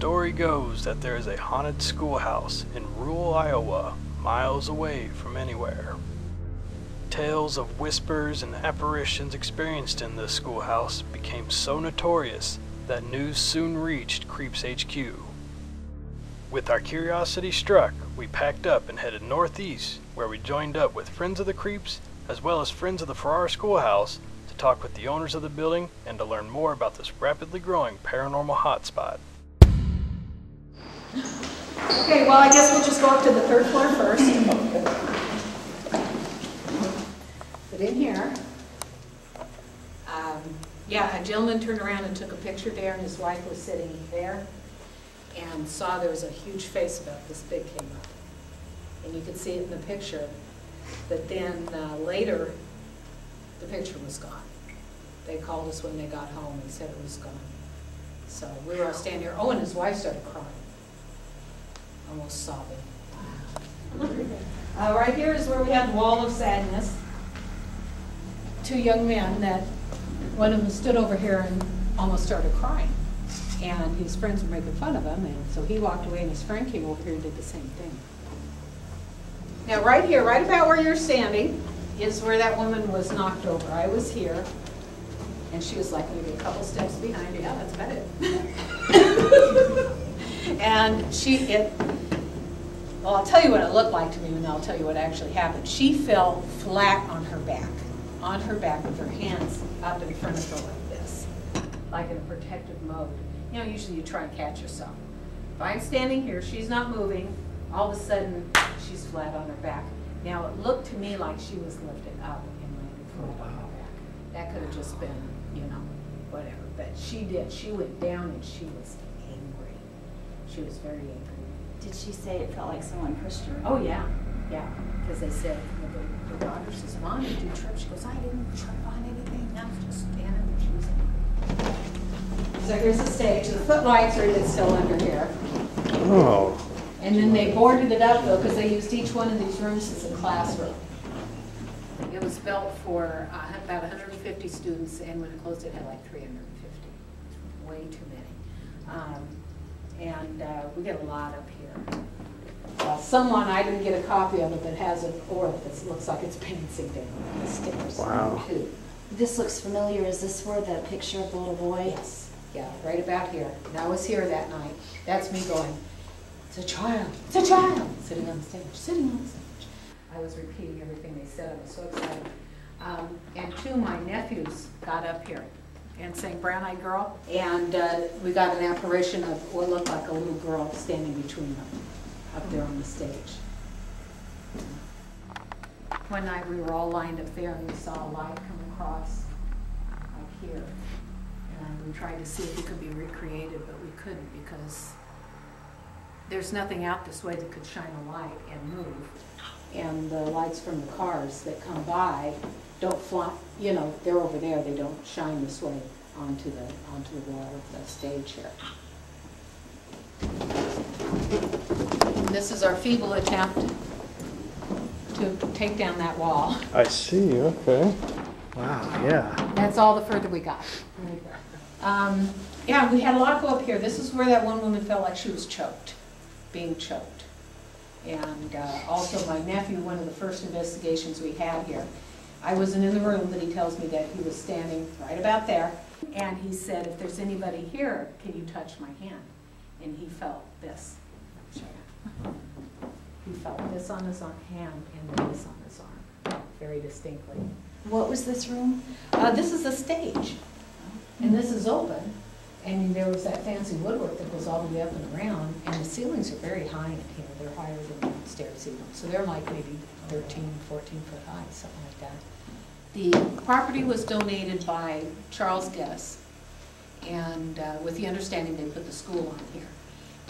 story goes that there is a haunted schoolhouse in rural Iowa, miles away from anywhere. Tales of whispers and apparitions experienced in this schoolhouse became so notorious that news soon reached CREEPZ HQ. With our curiosity struck, we packed up and headed northeast, where we joined up with friends of the CREEPZ as well as friends of the Farrar Schoolhouse to talk with the owners of the building and to learn more about this rapidly growing paranormal hotspot. Okay, well, I guess we'll just go up to the third floor first. But in here, yeah, a gentleman turned around and took a picture there, and his wife was sitting there, and saw there was a huge face about this big came up. And you could see it in the picture, but then later, the picture was gone. They called us when they got home and said it was gone. So we were all standing here. Oh, and his wife started crying, almost sobbing. Right here is where we have the wall of sadness. Two young men that one of them stood over here and almost started crying. And his friends were making fun of him, and so he walked away, and his friend came over here and did the same thing. Now right here, right about where you're standing, is where that woman was knocked over. I was here, and she was like maybe a couple steps behind. Yeah, that's about it. And well, I'll tell you what it looked like to me, and I'll tell you what actually happened. She fell flat on her back with her hands up in front of her like this, like in a protective mode. You know, usually you try and catch yourself. If I'm standing here, she's not moving, all of a sudden she's flat on her back. Now it looked to me like she was lifted up and landed flat on her back. That could have just been, you know, whatever. But she did. She went down and she was angry. She was very angry. Did she say it felt like someone pushed her? Oh yeah, yeah. Because they said, the daughter says, "Mom, did you trip?" She goes, "I didn't trip on anything. I was just standing and she was angry." So here's the stage. The footlights are still under here. Oh. And then they boarded it up, though, because they used each one of these rooms as a classroom. It was built for about 150 students, and when it closed, it had like 350. Way too many. We get a lot up here. Someone, I didn't get a copy of it, that has an orb that looks like it's bouncing down the stairs. Wow. This looks familiar. Is this where the picture of the little boy? Yes. Yeah, right about here. And I was here that night. That's me going, "It's a child. It's a child." Sitting on the stage. Sitting on the stage. I was repeating everything they said. I was so excited. And two of my nephews got up here and sang "Brown Eyed Girl." And we got an apparition of what looked like a little girl standing between them up there on the stage. One night we were all lined up there and we saw a light come across like here. And we tried to see if it could be recreated, but we couldn't because there's nothing out this way that could shine a light and move. And the lights from the cars that come by don't fly, you know, they're over there, they don't shine this way onto the wall of the stage here. And this is our feeble attempt to take down that wall. I see, okay. Wow, yeah. That's all the further we got. Yeah, we had a lot go up here. This is where that one woman felt like she was choked, being choked. And also my nephew, one of the first investigations we had here, I wasn't in the room, but he tells me that he was standing right about there. And he said, "If there's anybody here, can you touch my hand?" And he felt this. He felt this on his hand and then this on his arm, very distinctly. What was this room? This is a stage. And this is open, and there was that fancy woodwork that goes all the way up and around, and the ceilings are very high in here. They're higher than the stairs ceilings. So they're like maybe 13, 14 foot high, something like that. The property was donated by Charles Guess, and with the understanding they put the school on here.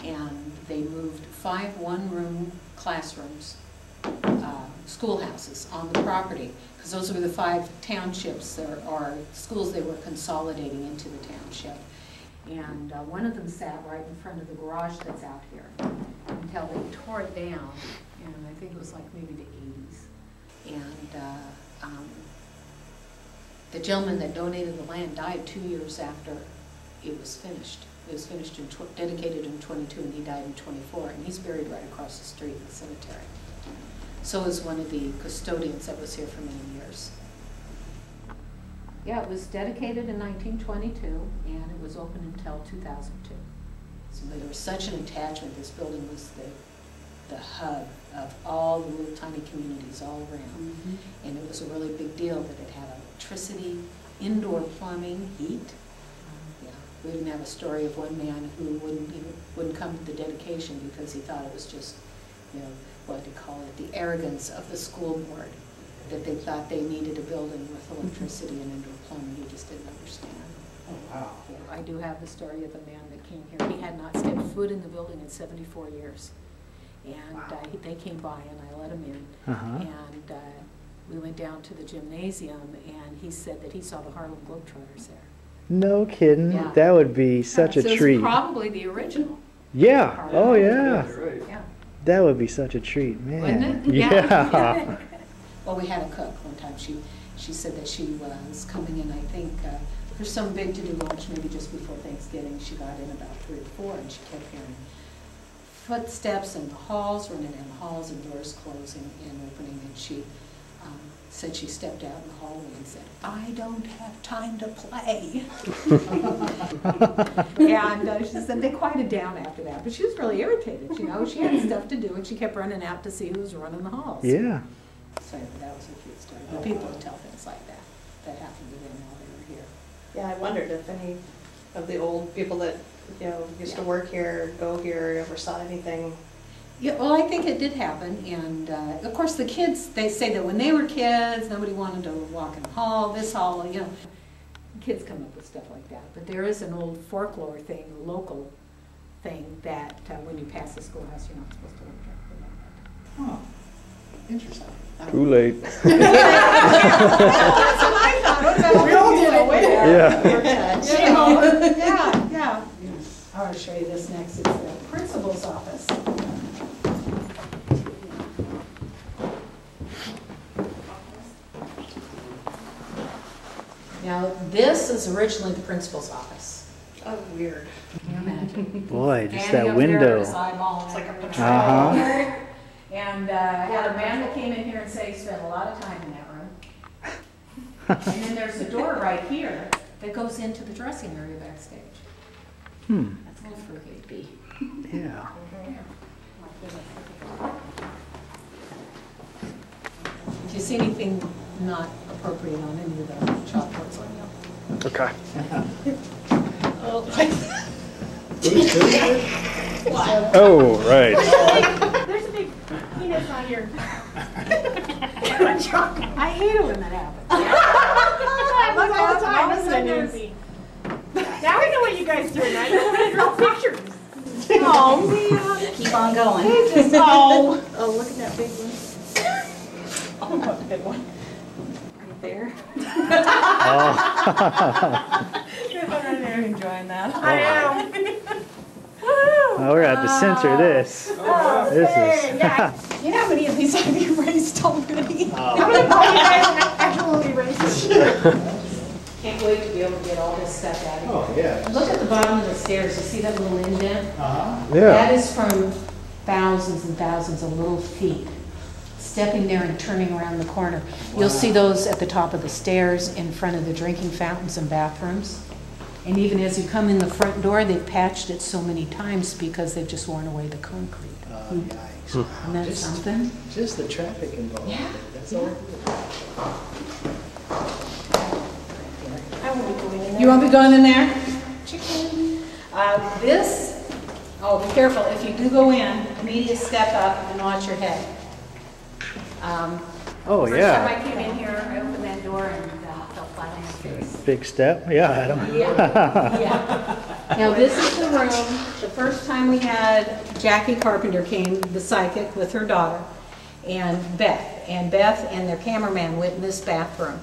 And they moved 5 one-room classrooms, schoolhouses on the property, because those were the 5 townships or schools they were consolidating into the township. And one of them sat right in front of the garage that's out here until they tore it down, and I think it was like maybe the 80s. And the gentleman that donated the land died 2 years after it was finished. It was finished in, dedicated in 22, and he died in 24, and he's buried right across the street in the cemetery. So is one of the custodians that was here for many years. Yeah, it was dedicated in 1922, and it was open until 2002. So there was such an attachment. This building was the hub of all the little tiny communities all around. And it was a really big deal that it had electricity, indoor plumbing, heat. Yeah, we even have a story of one man who wouldn't come to the dedication because he thought it was just, you know, what they call it, the arrogance of the school board, that they thought they needed a building with electricity and indoor plumbing. He just didn't understand. Oh, wow. Yeah, I do have the story of a man that came here. He had not stepped foot in the building in 74 years. And Wow. They came by and I let him in. And we went down to the gymnasium and he said that he saw the Harlem Globetrotters there. No kidding. Yeah. That would be such So a it's treat. probably the original. Yeah. Harlem. Oh, yeah. Right. Yeah. That would be such a treat, man. Wouldn't it? Yeah. Well, we had a cook one time. She said that she was coming in, I think, for some big to-do lunch, maybe just before Thanksgiving. She got in about 3 or 4, and she kept hearing footsteps in the halls, running down the halls, and doors closing and opening. And she said she stepped out in the hallway and said, "I don't have time to play." And she said they quieted down after that. But she was really irritated, you know. She had stuff to do, and she kept running out to see who was running the halls. Yeah. So that was a cute story. But people would tell things like that. That happened to them while they were here. Yeah, I wondered if any of the old people that, you know, used to work here, go here, ever saw anything. Yeah, well, I think it did happen, and of course the kids, they say that when they were kids, nobody wanted to walk in the hall, this hall, you know. Kids come up with stuff like that. But there is an old folklore thing, a local thing, that when you pass the schoolhouse, you're not supposed to look directly at it. Huh. Interesting. Too late. That's what I thought. What about We all did it. Yeah. Yeah. I want to show you this next. It's the principal's office. Now, this is originally the principal's office. Oh, weird. Can you imagine? Boy, just Standing that up there window. with his eyeball It's like a and patrol. Uh-huh. And I had a man that came in here and said he spent a lot of time in that room. And then there's a door right here that goes into the dressing area backstage. That's a little freaky. Yeah. If you see anything not appropriate on any of the chalkboards on you. Okay. Oh, right. There's a big penis on your. I hate it when that happens. Look all the time, isn't it, Nancy? Now I know what you guys do at night. I'm gonna draw pictures. Oh, man. Keep on going. Oh, look at that big one. Oh, what a good one. Right there. Oh. Good one right there. Enjoying that. I am. Oh, we're going to have to censor this. Oh, This hey, is. yeah. You know how many of these have you raised already? How many guys actually raised? Can't wait to be able to get all this stuff out of here. Oh, yeah. Look at the bottom of the stairs. You see that little indent? Uh-huh. Yeah. That is from thousands and thousands of little feet stepping there and turning around the corner. You'll see those at the top of the stairs in front of the drinking fountains and bathrooms. And even as you come in the front door, they've patched it so many times because they've just worn away the concrete. Yikes. Isn't that something? Just the traffic involved. Yeah. That's all. I won't be going in there. You won't be going in there? Chicken. This, oh, be careful. If you do go in, immediately step up and watch your head. Oh, First yeah. time I came in here, I opened that door and fell flat on my face. Big step. Yeah, I don't. Yeah. Now, this is the room, the first time we had Jackie Carpenter came, the psychic, with her daughter, and Beth. And Beth and their cameraman went in this bathroom.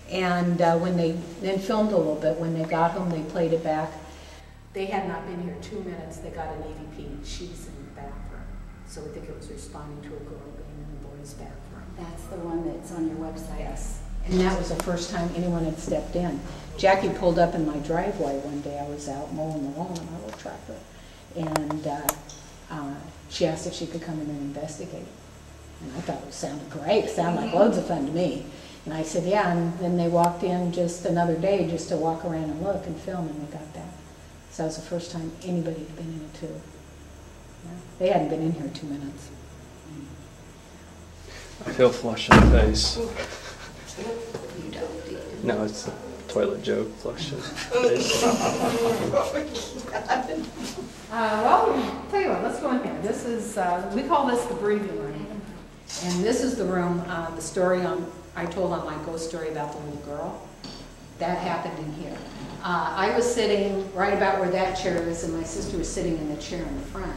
And when they then filmed a little bit, when they got home, they played it back. They had not been here 2 minutes, they got an EVP. She was in the bathroom. So I think it was responding to a girl being in the boys' bathroom. That's the one that's on your website. Yes. And that was the first time anyone had stepped in. Jackie pulled up in my driveway one day. I was out mowing the lawn on my little tractor. And she asked if she could come in and investigate. And I thought it sounded great. It sounded like loads of fun to me. And I said, yeah. And then they walked in just another day just to walk around and look and film, and we got that. So that was the first time anybody had been in it, too. Yeah. They hadn't been in here 2 minutes. I feel flush in the face. You don't. No, it's a toilet joke, flush in the face. Well, tell you what, let's go in here. This is, we call this the breathing room. And this is the room, the story I told on my ghost story about the little girl. That happened in here. I was sitting right about where that chair is, and my sister was sitting in the chair in the front.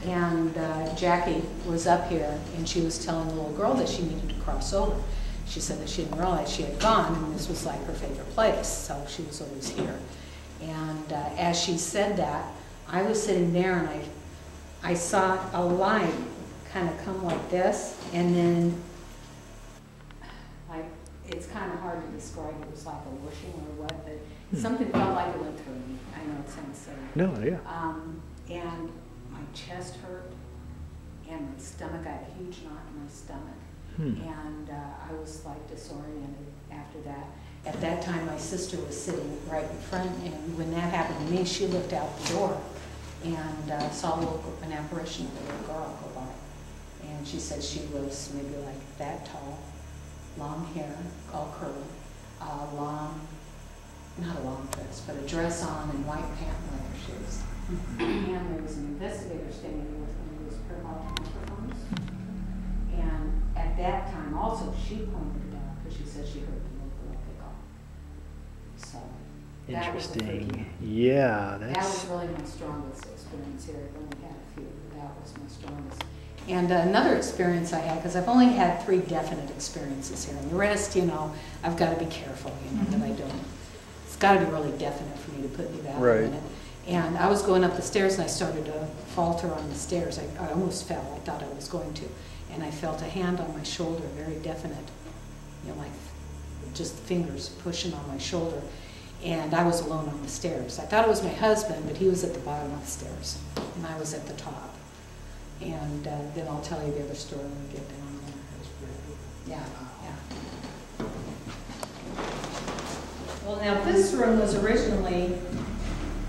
And Jackie was up here, and she was telling the little girl that she needed to cross over. She said that she didn't realize she had gone, and this was like her favorite place, so she was always here. And as she said that, I was sitting there, and I saw a light kind of come like this, and then, like, it's kind of hard to describe. It was like a whooshing or what, but something felt like it went through me. I know it sounds silly. No, yeah. And my chest hurt, and my stomach, I had a huge knot in my stomach. And I was like disoriented after that. At that time, my sister was sitting right in front, and when that happened to me, she looked out the door and saw an apparition of a little girl go by. And she said she was maybe like that tall, long hair, all curly, not a long dress, but a dress on and white pant and leather shoes. And there was an investigator standing there with one of those parabolic microphones. And at that time also, she pointed it out because she said she heard the little girl pick up. So that was the Interesting. Yeah, that was really my strongest experience here. I've only had a few, but that was my strongest. And another experience I had, because I've only had 3 definite experiences here, and the rest, you know, I've got to be careful, you know, that I don't. It's got to be really definite for me to put you that in a minute. And I was going up the stairs, and I started to falter on the stairs. I almost fell. I thought I was going to. And I felt a hand on my shoulder, very definite, you know, like just fingers pushing on my shoulder. And I was alone on the stairs. I thought it was my husband, but he was at the bottom of the stairs, and I was at the top. And then I'll tell you the other story when we get down there. Yeah, yeah. Well, now this room was originally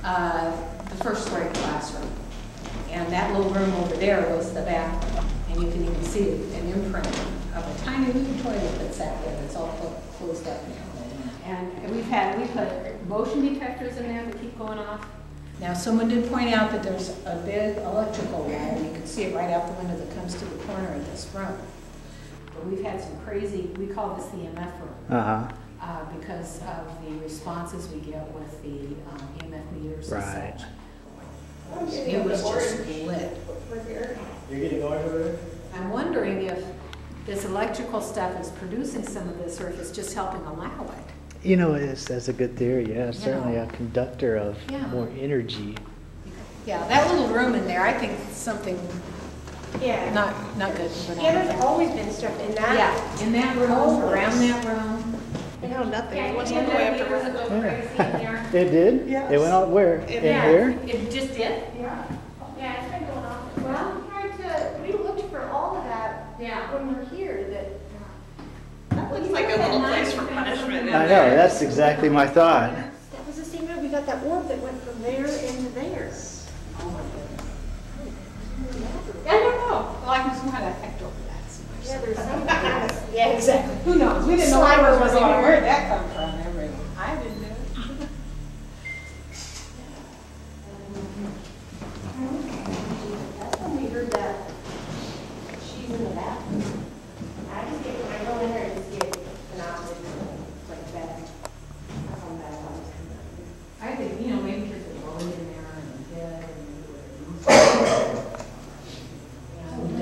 the first grade classroom. And that little room over there was the bathroom. And you can even see an imprint of a tiny little toilet that's out there that's all closed up now. And we put motion detectors in there that keep going off. Now, someone did point out that there's a big electrical wall, and you can see it right out the window that comes to the corner of this room. But we've had some crazy, we call this the EMF room. Because of the responses we get with the EMF meters and such. It was just lit. You're getting over. I'm wondering if this electrical stuff is producing some of this, or if it's just helping allow it. You know, that's a good theory. Yeah, certainly a conductor of more energy. Yeah, that little room in there, I think something not good. Yeah, there's always been stuff in that. Yeah, in that room, around that room. No, nothing. Yeah, It wasn't all the way up to doesn't go crazy in there. It did? Yes. It went out where? In here? It just did? Yeah. Yeah, it's been going on. Well, we looked for all of that when we were here. That looks like a little place for punishment. I know, that's exactly my thought. That was the same room. We got that orb that went from there into there. Oh my goodness. I don't know. Well, I can somehow that hecked over that. Yeah, there's something else. Yeah, exactly. Who knows? We didn't know Slimer was going. in Where here. did that come from? I didn't know. That's when we heard that she's in the bathroom. I just get, when I go in there, I just get an opposite, like that. That's how bad I was. I think, you know, maybe because it's rolling in there and dead and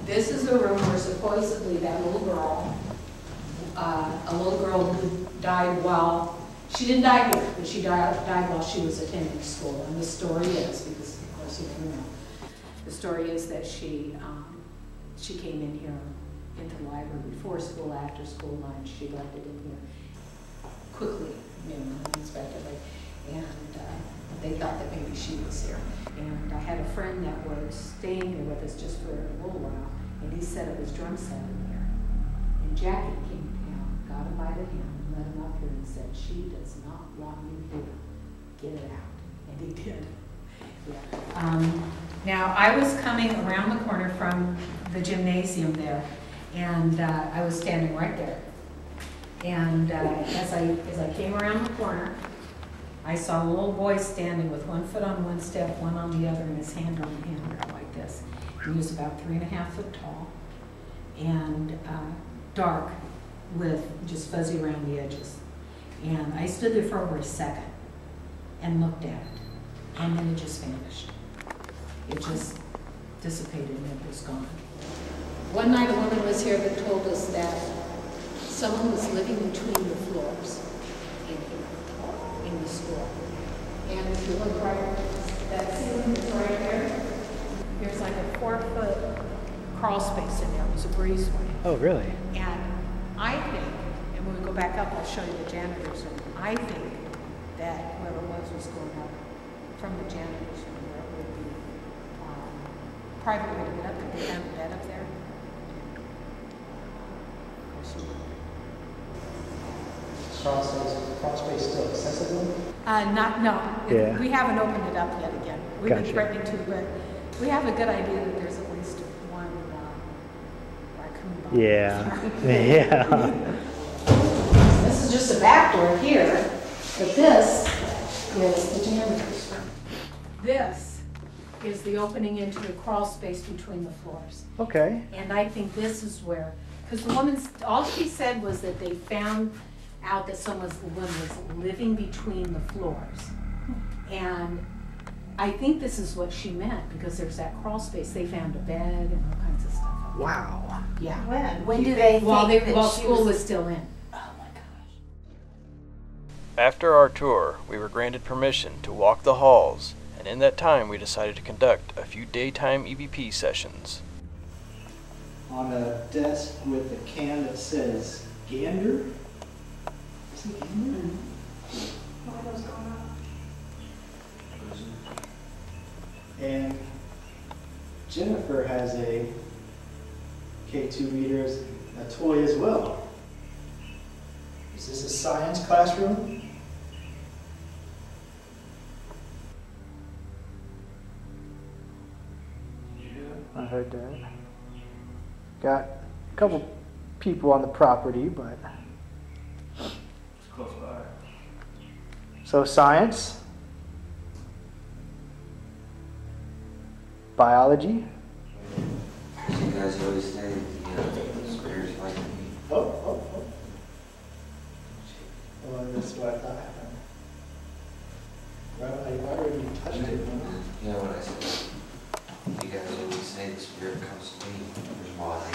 this is the room where supposedly that little girl, a little girl who died while, she didn't die here, but she died while she was attending school. And the story is, because of course you never know, the story is that she came in here into the library before school, after school, lunch. She left it in here quickly, unexpectedly. And they thought that maybe she was here. And I had a friend that was staying here with us just for a little while, and he set up his drum set in here. And Jackie came down, got him by the hand, and led him up here and said, "She does not want you here. Get it out." And he did. Yeah. Now, I was coming around the corner from the gymnasium there, and I was standing right there. And as I came around the corner, I saw a little boy standing with one foot on one step, one on the other, and his hand on the handrail like this. He was about 3.5 feet tall and dark with just fuzzy around the edges. And I stood there for over a second and looked at it, and then it just vanished. It just dissipated and it was gone. One night a woman was here that told us that someone was living between the floors in the school. And if you look right, that ceiling is right there. There's like a 4-foot crawl space in there. It was a breezeway. Oh, really? And I think, and when we go back up, I'll show you the janitor's room. I think that whoever was going up from the janitor's room where it would be private way to get up there. They found a bed up there. Crawl space still accessible? No. Yeah. We haven't opened it up yet again. We've Gotcha. been threatening to, but we have a good idea that there's at least one raccoon body. Yeah. Yeah. This is just a back door here, but this is the janitor's room. This is the opening into the crawl space between the floors. Okay. And I think this is where, because the woman, all she said was that they found out that someone was living between the floors. And I think this is what she meant, because there's that crawl space. They found a bed and all kinds of stuff. Wow. Yeah. When do they While think that she school was... was still in. Oh my gosh. After our tour, we were granted permission to walk the halls, and in that time we decided to conduct a few daytime EVP sessions. On a desk with a can that says gander. Is it gander? What was going on? And Jennifer has a K2 reader, a toy as well. Is this a science classroom? I heard that. Got a couple people on the property, but. It's close by. So science, biology. You guys always say the spirits like me. Oh. Well, that's what I thought happened. Well, I already touched it. You know what I said? You guys always say the spirit comes to me. There's water.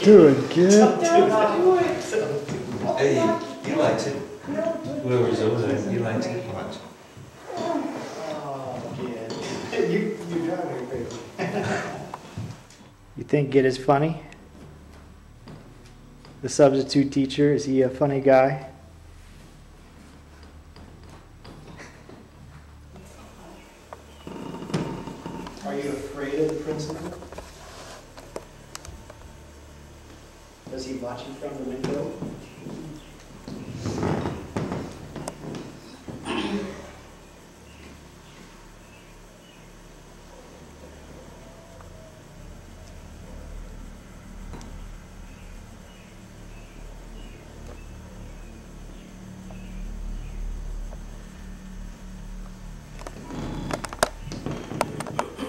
Do it, kid. Hey, you liked it. Whoever's over there, you liked it much. Oh, kid. You drive me crazy. You think Gid is funny? The substitute teacher, is he a funny guy? Are you afraid of the principal? Does he watch you from the window?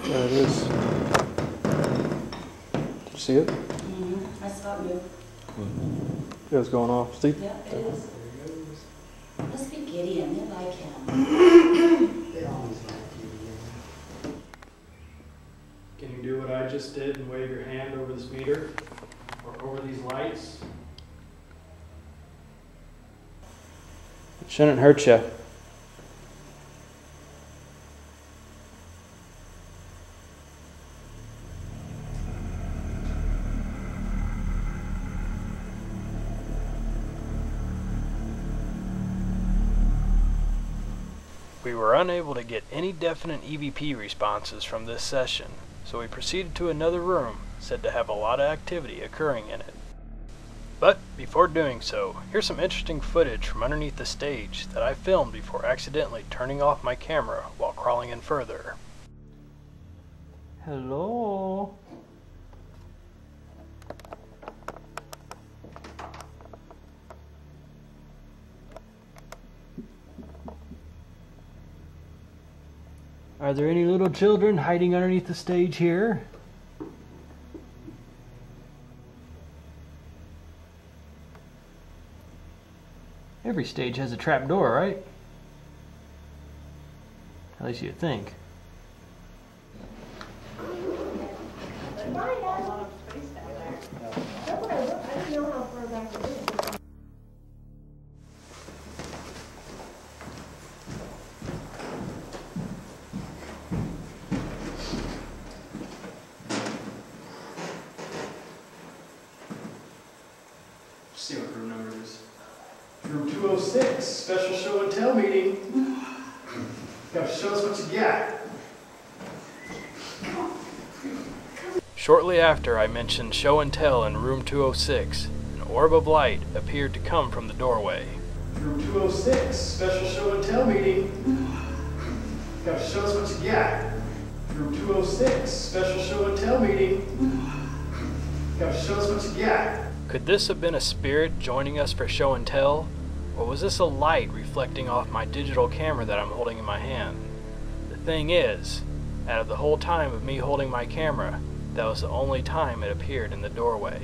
There it is. Did you see it? I saw you. It was going off. Steve? Yeah, it is. Must be Gideon. They like him. They always like you. Can you do what I just did and wave your hand over this meter or over these lights? Shouldn't hurt you. We were unable to get any definite EVP responses from this session, so we proceeded to another room said to have a lot of activity occurring in it. But before doing so, here's some interesting footage from underneath the stage that I filmed before accidentally turning off my camera while crawling in further. Hello? Are there any little children hiding underneath the stage here? Every stage has a trap door, right? At least you'd think. See what room number it is. Room 206, special show and tell meeting. Gotta show us what you got. Shortly after I mentioned show and tell in room 206, an orb of light appeared to come from the doorway. Room 206, special show and tell meeting. Gotta show us what you got. Room 206, special show and tell meeting. Gotta show us what you got. Could this have been a spirit joining us for show and tell? Or was this a light reflecting off my digital camera that I'm holding in my hand? The thing is, out of the whole time of me holding my camera, that was the only time it appeared in the doorway.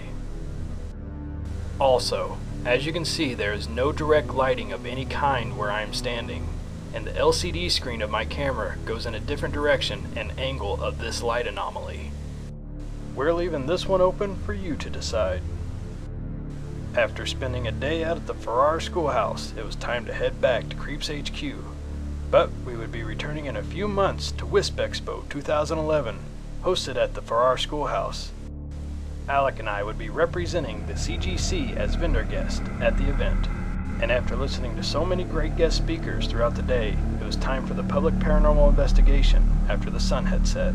Also, as you can see, there is no direct lighting of any kind where I am standing, and the LCD screen of my camera goes in a different direction and angle of this light anomaly. We're leaving this one open for you to decide. After spending a day out at the Farrar Schoolhouse, it was time to head back to CREEPZ HQ. But we would be returning in a few months to WISP Expo 2011, hosted at the Farrar Schoolhouse. Alec and I would be representing the CGC as vendor guest at the event. And after listening to so many great guest speakers throughout the day, it was time for the public paranormal investigation after the sun had set.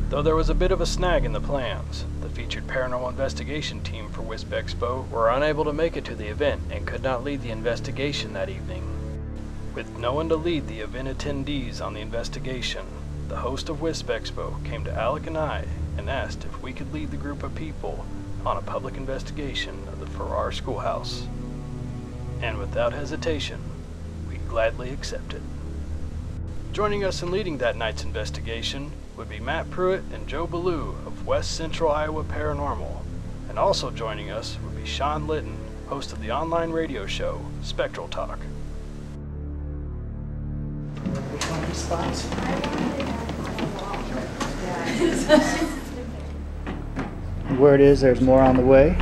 Though there was a bit of a snag in the plans, the featured paranormal investigation team for WISP Expo were unable to make it to the event and could not lead the investigation that evening. With no one to lead the event attendees on the investigation, the host of WISP Expo came to Alec and I and asked if we could lead the group of people on a public investigation of the Farrar Schoolhouse. And without hesitation, we gladly accepted. Joining us in leading that night's investigation would be Matt Pruitt and Joe Ballou of West Central Iowa Paranormal, and also joining us would be Sean Litton, host of the online radio show Spectral Talk. Which one of these spots? Where it is, there's more on the way.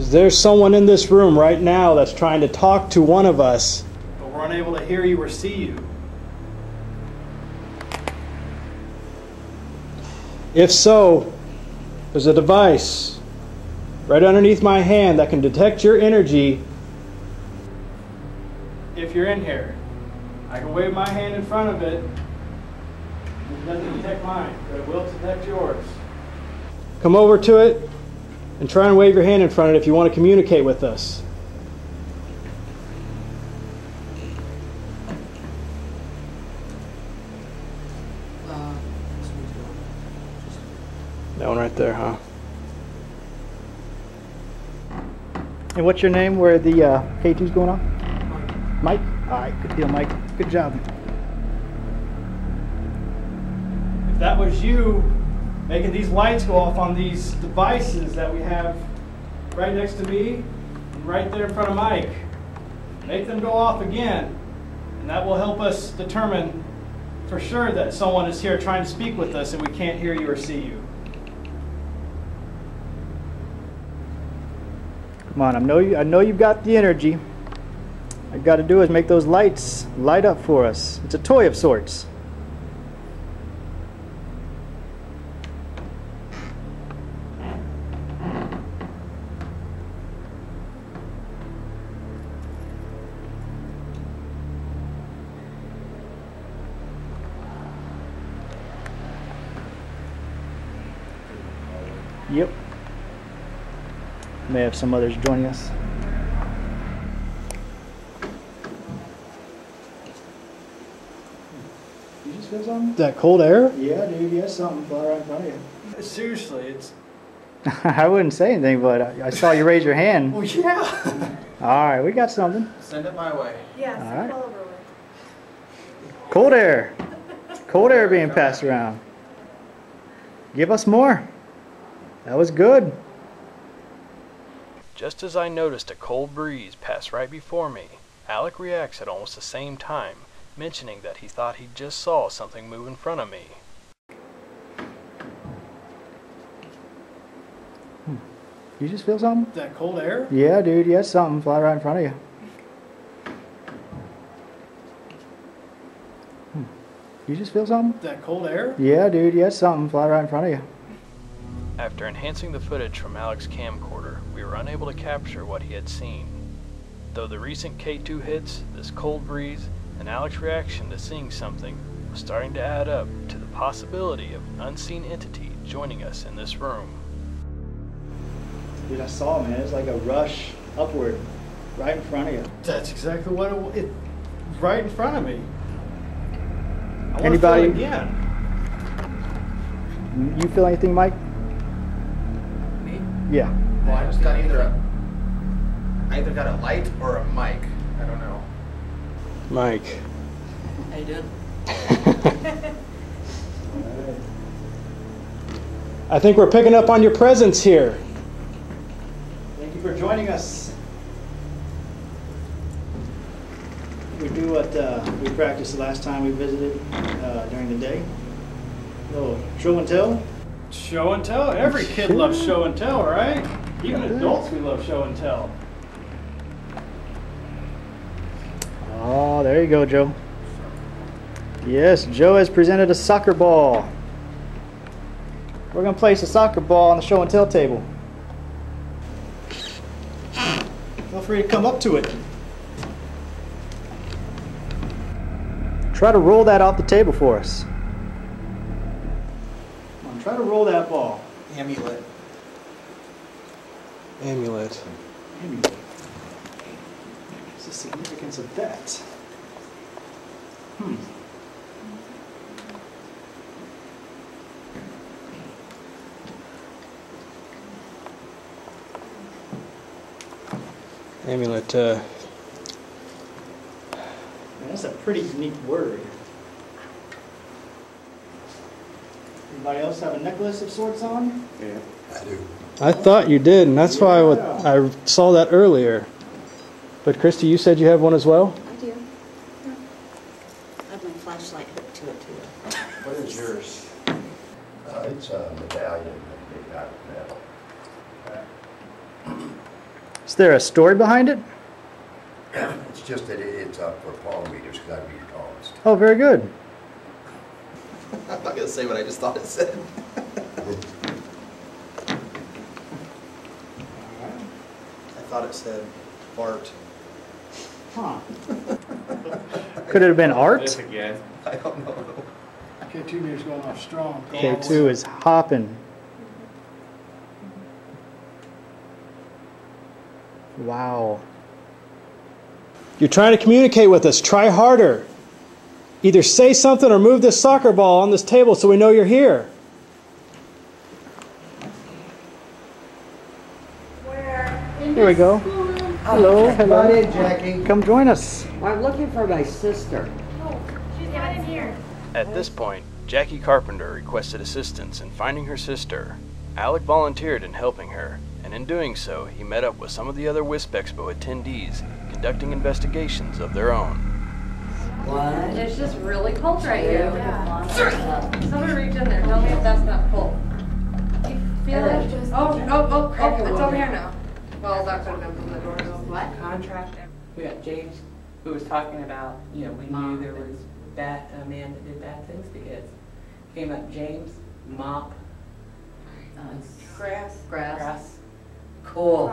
There's someone in this room right now that's trying to talk to one of us, but we're unable to hear you or see you. If so, there's a device right underneath my hand that can detect your energy if you're in here. I can wave my hand in front of it. It doesn't detect mine, but it will detect yours. Come over to it and try and wave your hand in front of it if you want to communicate with us. That one right there, huh? And what's your name where the K2's going on? Mike? All right, good deal, Mike. Good job. If that was you making these lights go off on these devices that we have right next to me and right there in front of Mike, make them go off again, and that will help us determine for sure that someone is here trying to speak with us and we can't hear you or see you. Come on, I know you've got the energy. All you got to do is make those lights light up for us. It's a toy of sorts. Yep. May have some others joining us. You just feel something? That cold air? Yeah, dude, you have something fly right in front of you. Seriously, it's... I wouldn't say anything, but I saw you raise your hand. Well, yeah. All right, we got something. Send it my way. Yeah, All send right. it all over with. Cold air. Cold air being passed around. Give us more. That was good. Just as I noticed a cold breeze pass right before me, Alec reacts at almost the same time, mentioning that he thought he just saw something move in front of me. You just feel something? That cold air? Yeah, dude, you had something fly right in front of you. You just feel something? That cold air? Yeah, dude, you had something fly right in front of you. After enhancing the footage from Alec's camcorder, we were unable to capture what he had seen. Though the recent K2 hits, this cold breeze, and Alec's reaction to seeing something was starting to add up to the possibility of an unseen entity joining us in this room. Dude, I saw it, man. It was like a rush upward, right in front of you. That's exactly what it right in front of me. I Anybody? Feel it again. You feel anything, Mike? Me? Yeah. Well, I just got I either got a light or a mic. I don't know. Mike. How you doing? I think we're picking up on your presence here. Thank you for joining us. We do what we practiced the last time we visited during the day. A little show and tell. Show and tell? Every kid loves show and tell, right? Even adults, we love show and tell. Oh, there you go, Joe. Yes, Joe has presented a soccer ball. We're going to place a soccer ball on the show and tell table. Feel free to come up to it. Try to roll that off the table for us. Come on, try to roll that ball. Amulet. Amulet. Amulet. What's the significance of that? Amulet, Man, that's a pretty neat word. Anybody else have a necklace of sorts on? Yeah, I do. I thought you did, and that's why I saw that earlier. But Christy, you said you have one as well? I do. Yeah. I have my flashlight hooked to it too. What is yours? It's a medallion that they got metal. Is there a story behind it? It's just that it's up for palm readers because I read palms. Oh, very good. I'm not gonna say what I just thought it said. I thought it said fart. Huh. Could it have been art? Again. I don't know. K2 meter's going off strong. K2 is hopping. Wow. You're trying to communicate with us. Try harder. Either say something or move this soccer ball on this table so we know you're here. Here we go. Hello, hello. Come on in, Jackie. Come join us. I'm looking for my sister. Oh, she's not in here. At this point, Jackie Carpenter requested assistance in finding her sister. Alec volunteered in helping her, and in doing so, he met up with some of the other WISP Expo attendees, conducting investigations of their own. What? It's just really cold right here. Yeah. Somebody reach in there. Tell me if that's not cold. Do you feel it? Oh, it's over here now. Well, that could have been from the door. What? Contract. We got James, who was talking about, you know, we knew there was a man that did bad things to kids. Came up James, mop, grass, Cool.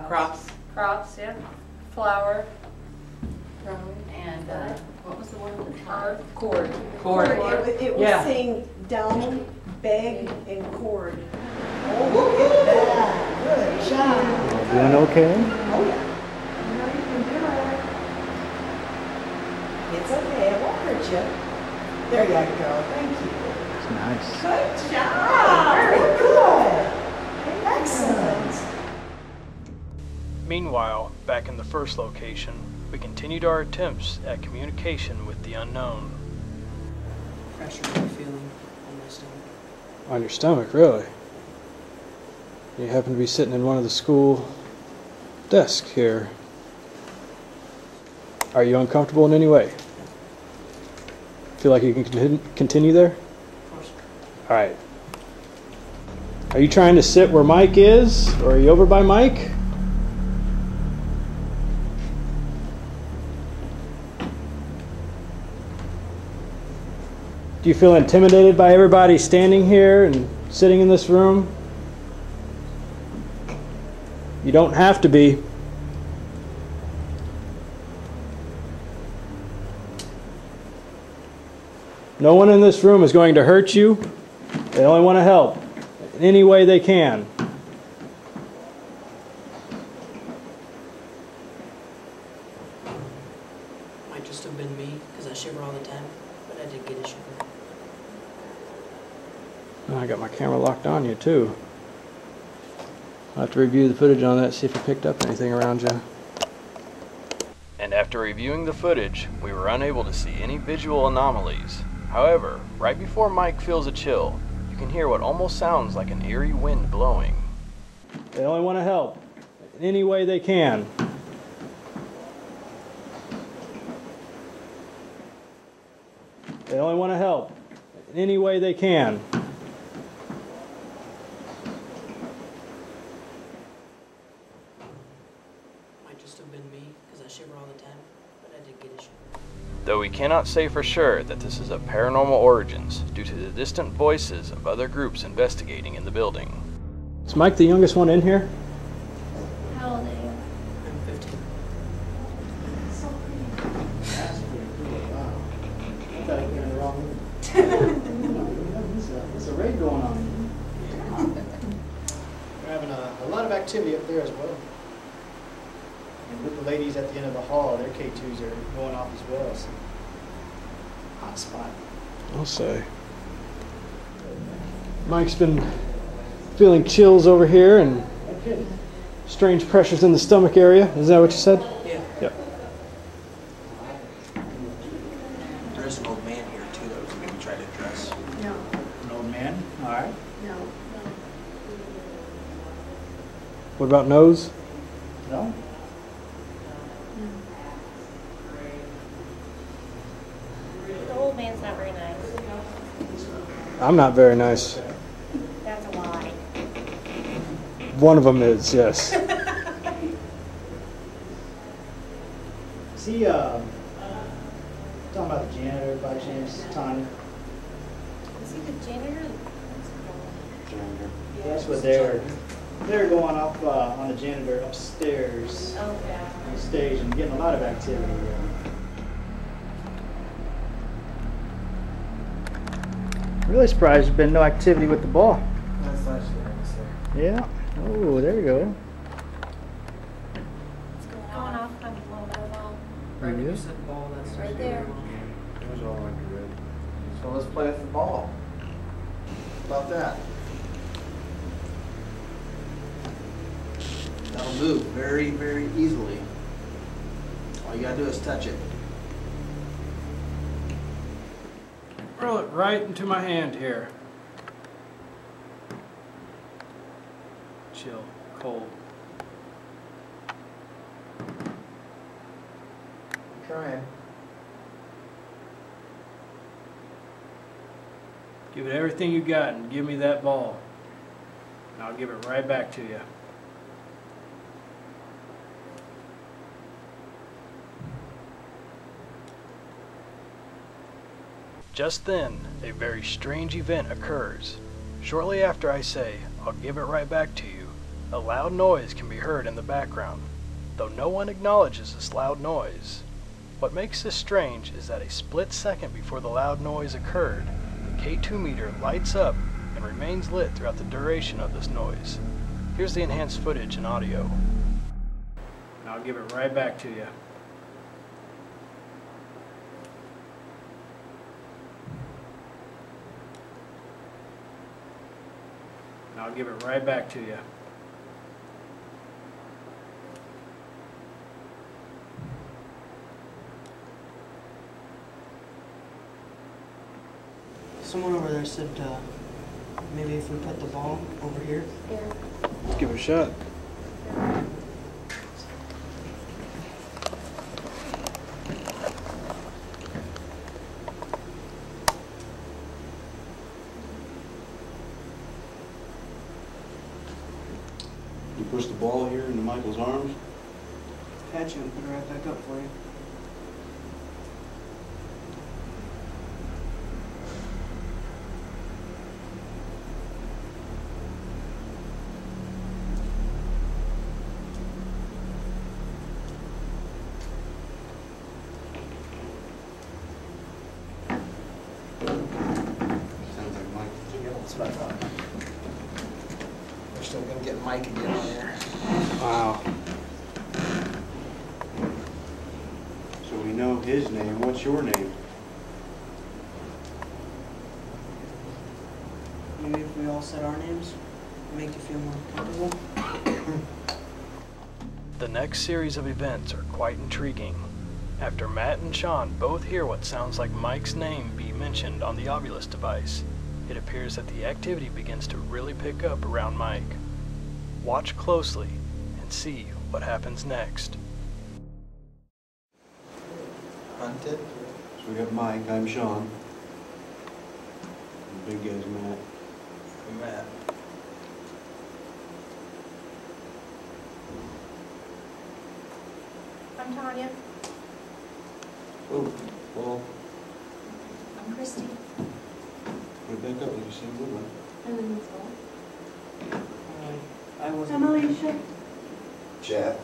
crops, yeah. Flour. And what was the one at the top? cord. It was Yeah. saying down, bag, and cord. Oh, look at that. Good job. Doing okay? Oh, yeah. You know you can do it. It's okay, it won't hurt you. There you go, thank you. It's nice. Good job. Very good. Excellent. Meanwhile, back in the first location, we continued our attempts at communication with the unknown. Pressure feeling on my stomach. On your stomach, really? You happen to be sitting in one of the school desks here. Are you uncomfortable in any way? Feel like you can continue there? Of course. All right. Are you trying to sit where Mike is, or are you over by Mike? Do you feel intimidated by everybody standing here and sitting in this room? You don't have to be. No one in this room is going to hurt you. They only want to help in any way they can. Might just have been me, because I shiver all the time, but I did get a shiver. I got my camera locked on you too. I'll have to review the footage on that, see if you picked up anything around you. And after reviewing the footage, we were unable to see any visual anomalies. However, right before Mike feels a chill, you can hear what almost sounds like an eerie wind blowing. They only want to help in any way they can. They only want to help in any way they can. Might just have been me, because I shiver all the time, but I did get a shiver. Though we cannot say for sure that this is of paranormal origins due to the distant voices of other groups investigating in the building. Is Mike the youngest one in here? How old are you? I'm 15. So pretty. That's pretty cool. Wow. I thought you were in the wrong room. There's a raid going on. We're having a lot of activity up there as well. And a group of ladies at the end of the hall, their K2s are going off as well. So, hot spot. I'll say. Mike's been feeling chills over here and Okay. strange pressures in the stomach area. Is that what you said? Yeah. Yep. There is an old man here too that we can maybe try to address. No, An old man. All right. no. What about nose? No? The old man's not very nice. I'm not very nice. That's a lie. One of them is, yes. Is he, talking about the janitor by chance, Tanya? Is he the janitor? That's what they're going up on the janitor upstairs Oh, yeah. on the stage and getting a lot of activity. Really surprised there's been no activity with the ball. That's actually nice there. Yeah. Oh, there we go. It's going off on the little bit of ball. Right when Yeah. you said ball, that's Right there. It was all good. So let's play with the ball. How about that? That'll move very, very easily. All you gotta do is touch it. Roll it right into my hand here. Chill, cold. I'm trying. Give it everything you got and give me that ball. And I'll give it right back to you. Just then, a very strange event occurs. Shortly after I say, "I'll give it right back to you," a loud noise can be heard in the background, though no one acknowledges this loud noise. What makes this strange is that a split second before the loud noise occurred, the K2 meter lights up and remains lit throughout the duration of this noise. Here's the enhanced footage and audio. And I'll give it right back to you. And I'll give it right back to you. Someone over there said maybe if we put the ball over here. Yeah. Let's give it a shot. You push the ball here into Michael's arms. Catch it and put it right back up for you. Sounds like Mike. That's what I thought. We're still gonna get Mike again on there. Wow. So we know his name. What's your name? Maybe if we all said our names, make you feel more comfortable. The next series of events are quite intriguing. After Matt and Sean both hear what sounds like Mike's name be mentioned on the Ovilus device, it appears that the activity begins to really pick up around Mike. Watch closely and see what happens next. Hunted. So we got Mike. I'm Sean. The big guy's Matt. Matt. I'm Tanya. Oh, well, I'm Christy. put it back up like you said we would. And then this one. I wasn't. I'm Alicia. Chad.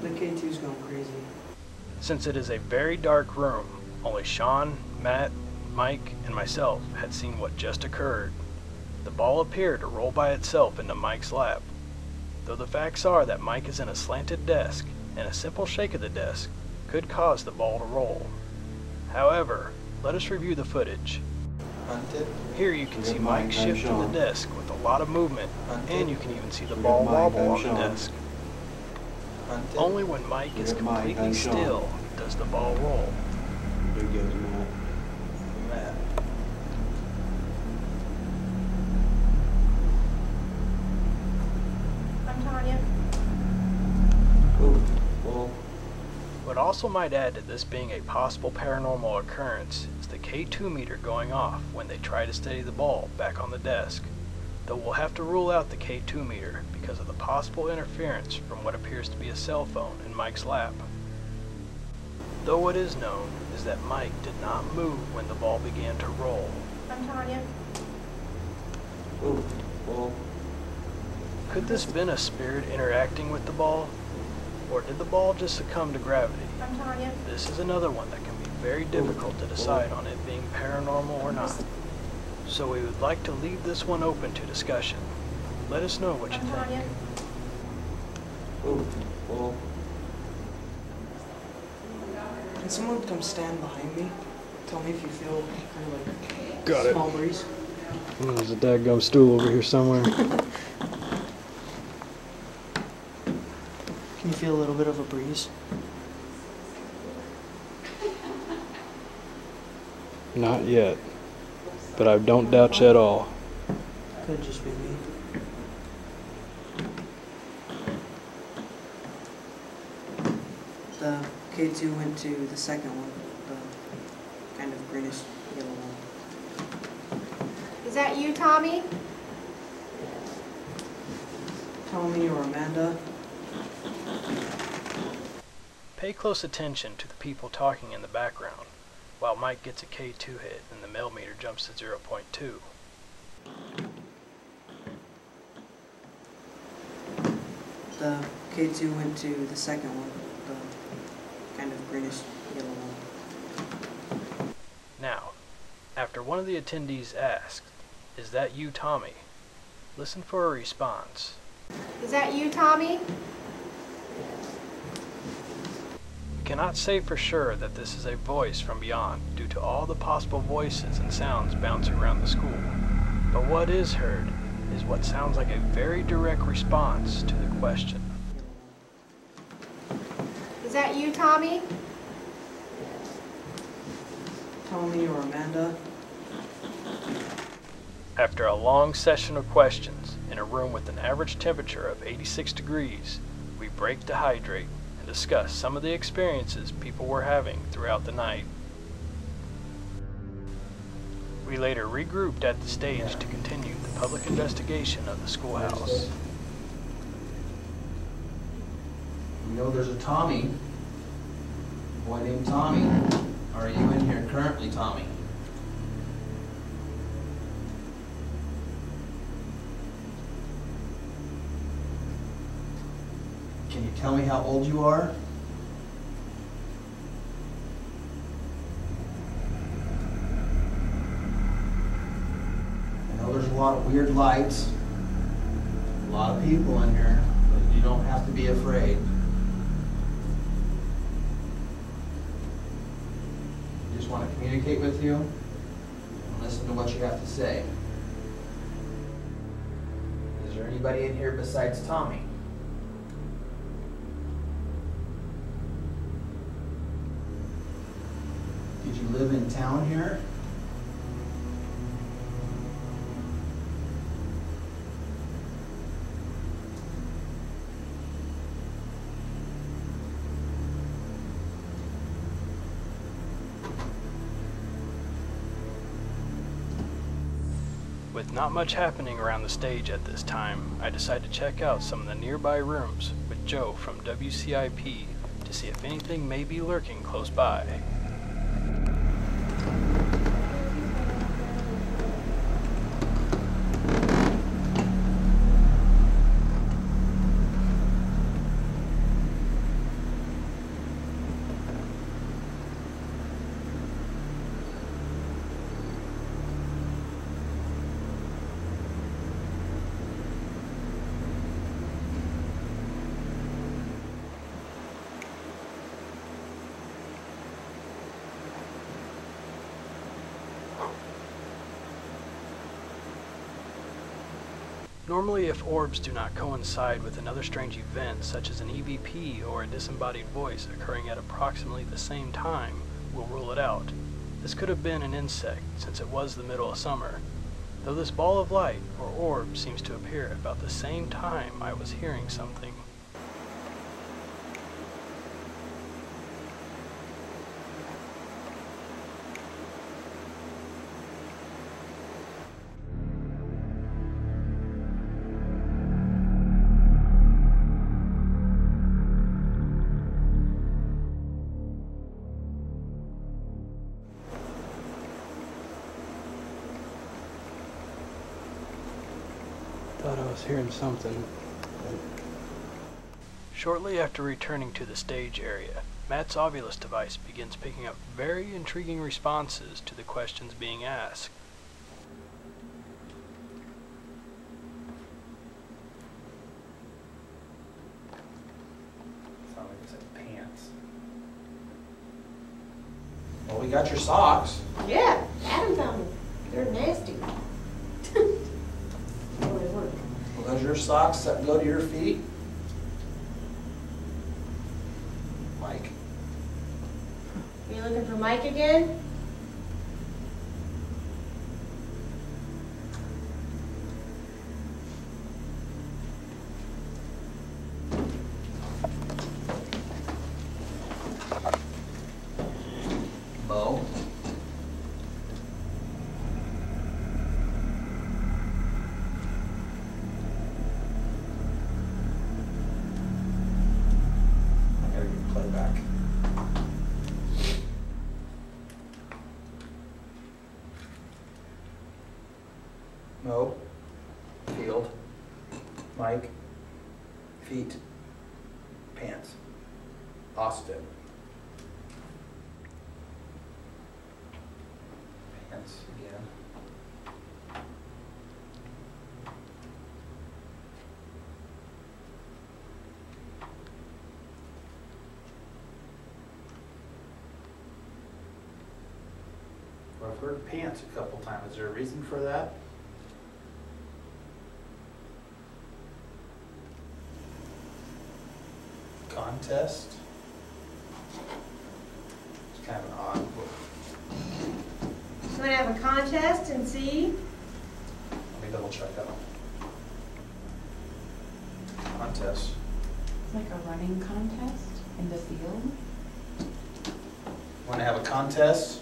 The K2's going crazy. Since it is a very dark room, only Sean, Matt, Mike, and myself had seen what just occurred. The ball appeared to roll by itself into Mike's lap. Though the facts are that Mike is in a slanted desk, and a simple shake of the desk could cause the ball to roll. However, let us review the footage. Hunted. Here you can see Mike shift to the desk with a lot of movement, and you can even see the We ball got Mike, wobble I'm on the Sean. desk. Hunted. Only when Mike We is got Mike, completely I'm Sean. still does the ball roll. The big guy's Matt. Matt. I'm Tanya. Oh, well, What also might add to this being a possible paranormal occurrence is the K2 meter going off when they try to steady the ball back on the desk. Though we'll have to rule out the K2 meter because of the possible interference from what appears to be a cell phone in Mike's lap. Though what is known is that Mike did not move when the ball began to roll. I'm Tanya. oh, well, Could this been a spirit interacting with the ball? Or did the ball just succumb to gravity? I'm Tanya. This is another one that can be very difficult to decide on it being paranormal or not. So we would like to leave this one open to discussion. Let us know what you I'm think. Tanya. oh, well, Can someone come stand behind me? Tell me if you feel kind of like Got it. small breeze. There's a dadgum stool over here somewhere. Can you feel a little bit of a breeze? Not yet. But I don't doubt you at all. Could just be me. The K2 went to the second one, the kind of greenish yellow one. Is that you, Tommy? Tommy or Amanda? Pay close attention to the people talking in the background, while Mike gets a K2 hit and the mil meter jumps to 0.2. The K2 went to the second one, the kind of greenish yellow one. Now, after one of the attendees asks, "Is that you, Tommy?" listen for a response. Is that you, Tommy? We cannot say for sure that this is a voice from beyond due to all the possible voices and sounds bouncing around the school. But what is heard is what sounds like a very direct response to the question. Is that you, Tommy? Tommy or Amanda? After a long session of questions in a room with an average temperature of 86 degrees, we break to hydrate and discuss some of the experiences people were having throughout the night. We later regrouped at the stage to continue the public investigation of the schoolhouse. We know there's a Tommy, a boy named Tommy. Are you in here currently, Tommy? Can you tell me how old you are? I know there's a lot of weird lights, a lot of people in here, but you don't have to be afraid. I just want to communicate with you and listen to what you have to say. Is there anybody in here besides Tommy? Did you live in town here? With not much happening around the stage at this time, I decided to check out some of the nearby rooms with Joe from WCIP to see if anything may be lurking close by. Normally, if orbs do not coincide with another strange event, such as an EVP or a disembodied voice occurring at approximately the same time, we'll rule it out. This could have been an insect, since it was the middle of summer, though this ball of light, or orb, seems to appear at about the same time I was hearing something. Thought I was hearing something. Shortly after returning to the stage area, Matt's Ovilus device begins picking up very intriguing responses to the questions being asked. Sounds like it said pants. Well, we got your socks. Yeah, Adam found them. They're nasty. Well, those your socks that go to your feet? Mike. Are you looking for Mike again? Bo. Mo, Field, Mike, Feet, Pants, Austin. Pants again. Well, I've heard pants a couple times. Is there a reason for that? Contest? It's kind of an odd book. So we're gonna have a contest and see. Let me double check that one. Contest. Like a running contest in the field? Want to have a contest?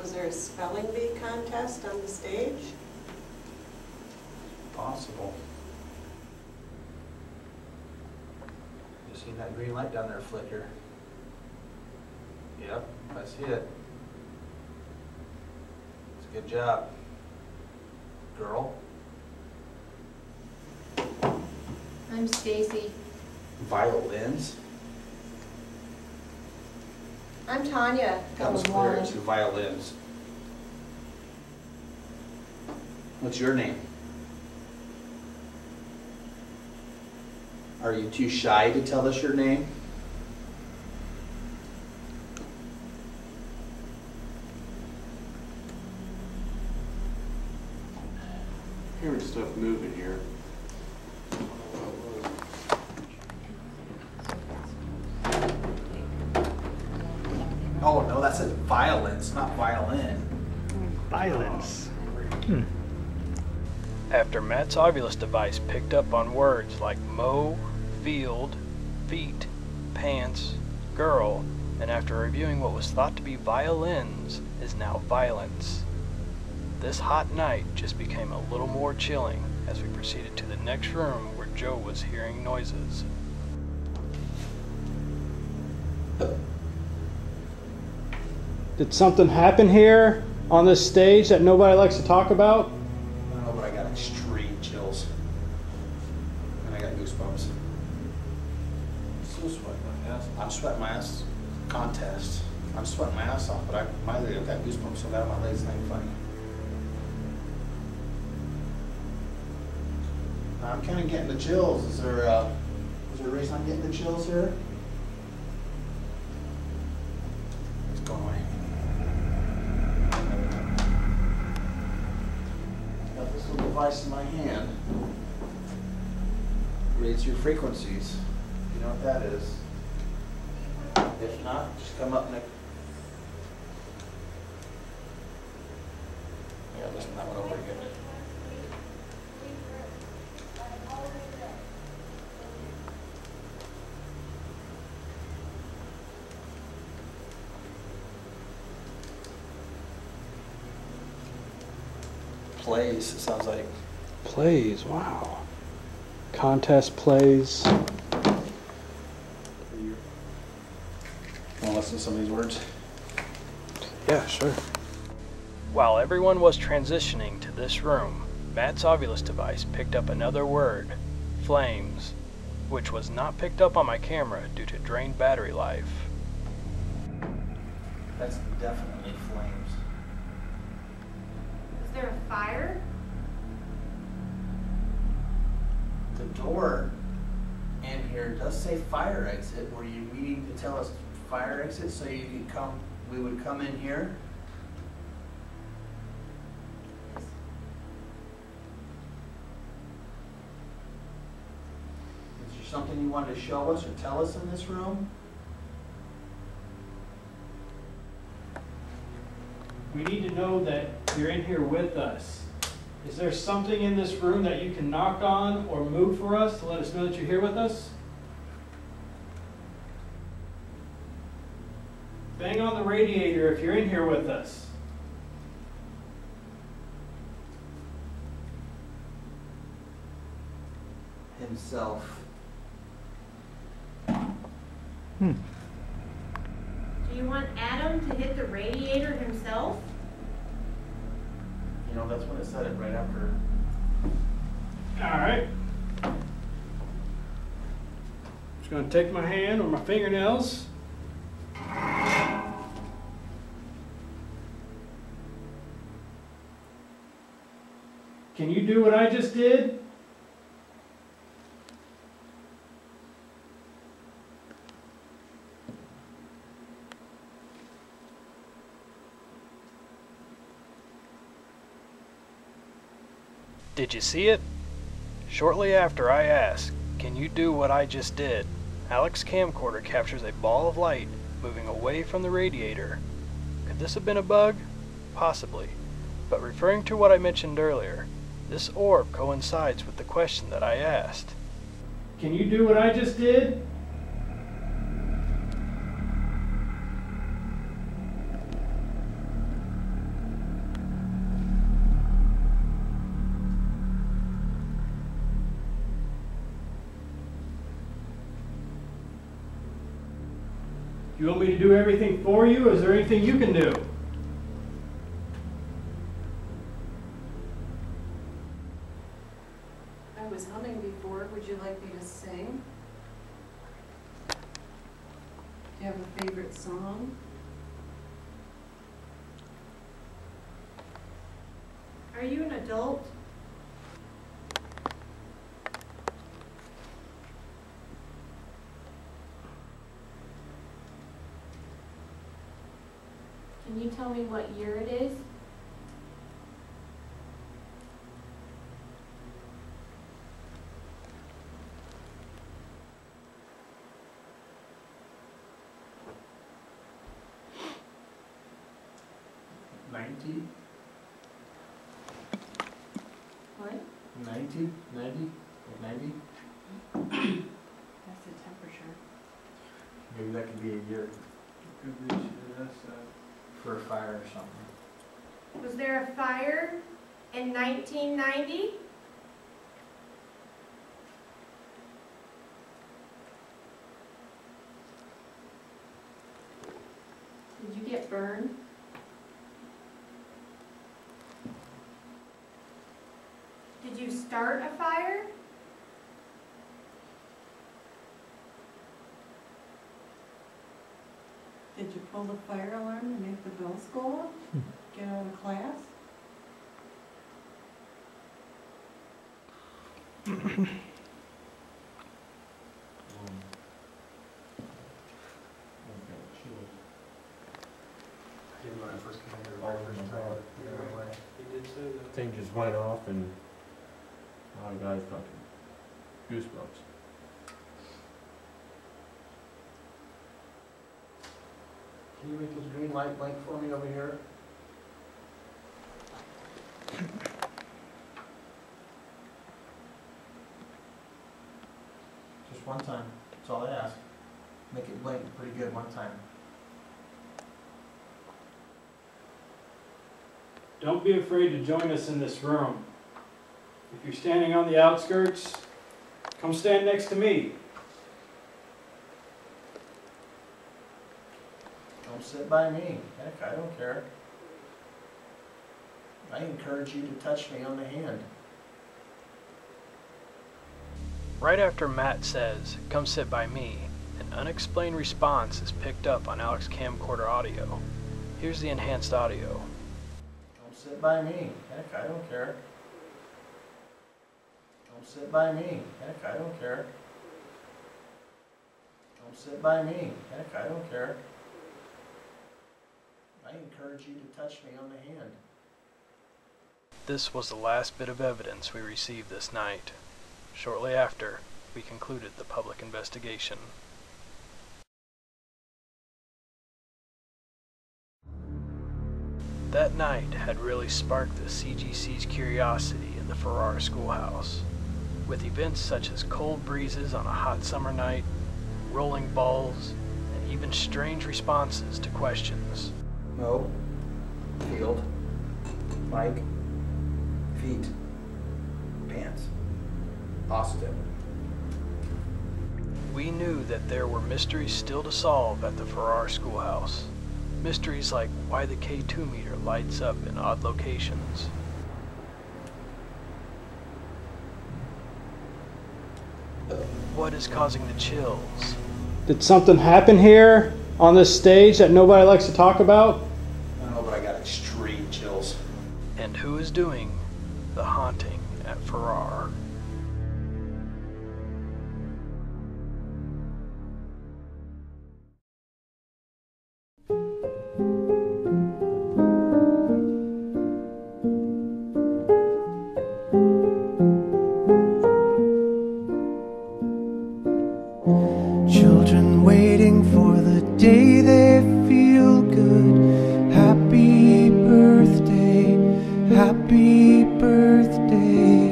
Was there a spelling bee contest on the stage? Possible. Just seen that green light down there flicker. Yep, I see it. It's a good job. Girl. I'm Stacy. Violins. I'm Tanya. That was clear, it's your violins. What's your name? Are you too shy to tell us your name? Hearing stuff moving here. Oh no, that says violence, not violin. Violence. After Matt's Ovilus device picked up on words like mow, field, feet, pants, girl, and after reviewing what was thought to be violins is now violence. This hot night just became a little more chilling as we proceeded to the next room where Joe was hearing noises. Did something happen here on this stage that nobody likes to talk about? I don't know, but I got extreme chills. And I got goosebumps. Still sweating my ass. I'm sweating my ass. Contest. I'm sweating my ass off, but I've got goosebumps so bad my legs ain't funny. I'm kind of getting the chills. Is there a reason I'm getting the chills here? It's going away. Got this little device in my hand. Reads your frequencies. You know what that is? If not, just come up next. Yeah, listen to that one over again. Plays, it sounds like. Plays, wow. Contest plays. Want to listen to some of these words? Yeah, sure. While everyone was transitioning to this room, Matt's Ovilus device picked up another word, flames, which was not picked up on my camera due to drained battery life. That's definitely flames. Is there a fire? The door in here does say fire exit. Were you meaning to tell us fire exit so you could come? We would come in here. Is there something you wanted to show us or tell us in this room? We need to know that you're in here with us. Is there something in this room that you can knock on or move for us to let us know that you're here with us? Bang on the radiator if you're in here with us. Himself. Do you You want Adam to hit the radiator himself? You know, that's when it said it right after. Alright. Just going to take my hand or my fingernails. Can you do what I just did? Did you see it? Shortly after I asked, "Can you do what I just did?" Alex's camcorder captures a ball of light moving away from the radiator. Could this have been a bug? Possibly. But referring to what I mentioned earlier, this orb coincides with the question that I asked. Can you do what I just did? You want me to do everything for you? Is there anything you can do? I was humming before. Would you like me to sing? Do you have a favorite song? Are you an adult? Can you tell me what year it is? What? 90? That's the temperature. Maybe that could be a year for a fire or something. Was there a fire in 1990? Did you get burned? Did you start a fire? Did you pull the fire alarm to make the bells go off? Get out of class? Thing just went off and a lot of guys got goosebumps. Can you make this green light blank for me over here? Just one time, that's all I ask. Make it blank pretty good one time. Don't be afraid to join us in this room. If you're standing on the outskirts, come stand next to me. Don't sit by me. Heck, I don't care. I encourage you to touch me on the hand. Right after Matt says, "Come sit by me," an unexplained response is picked up on Alex's camcorder audio. Here's the enhanced audio. Don't sit by me. Heck, I don't care. Don't sit by me. Heck, I don't care. Don't sit by me. Heck, I don't care. I encourage you to touch me on the hand. This was the last bit of evidence we received this night. Shortly after, we concluded the public investigation. That night had really sparked the CGC's curiosity in the Farrar Schoolhouse, with events such as cold breezes on a hot summer night, rolling balls, and even strange responses to questions. Mo, field, Mike, feet, pants, Austin. We knew that there were mysteries still to solve at the Farrar Schoolhouse. Mysteries like why the K2 meter lights up in odd locations. What is causing the chills? Did something happen here on this stage that nobody likes to talk about? I don't know, but I got extreme chills. And who is doing the haunting at Farrar? Children waiting for the day they feel good. Happy birthday, happy birthday.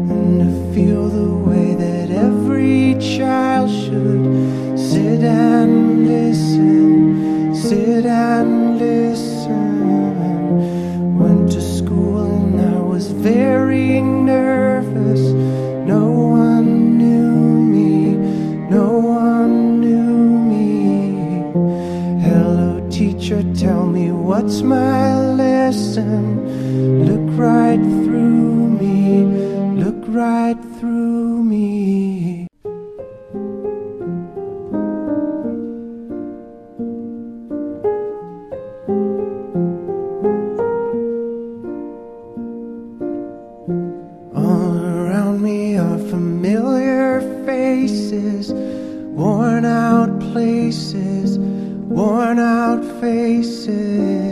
And to feel the way that every child should sit and listen, sit and listen. Went to school and I was very nervous. No one knew me, no one knew me. Hello teacher, tell me what's my lesson. Look right through me, look right through me. All around me are familiar faces, worn out places, worn out faces.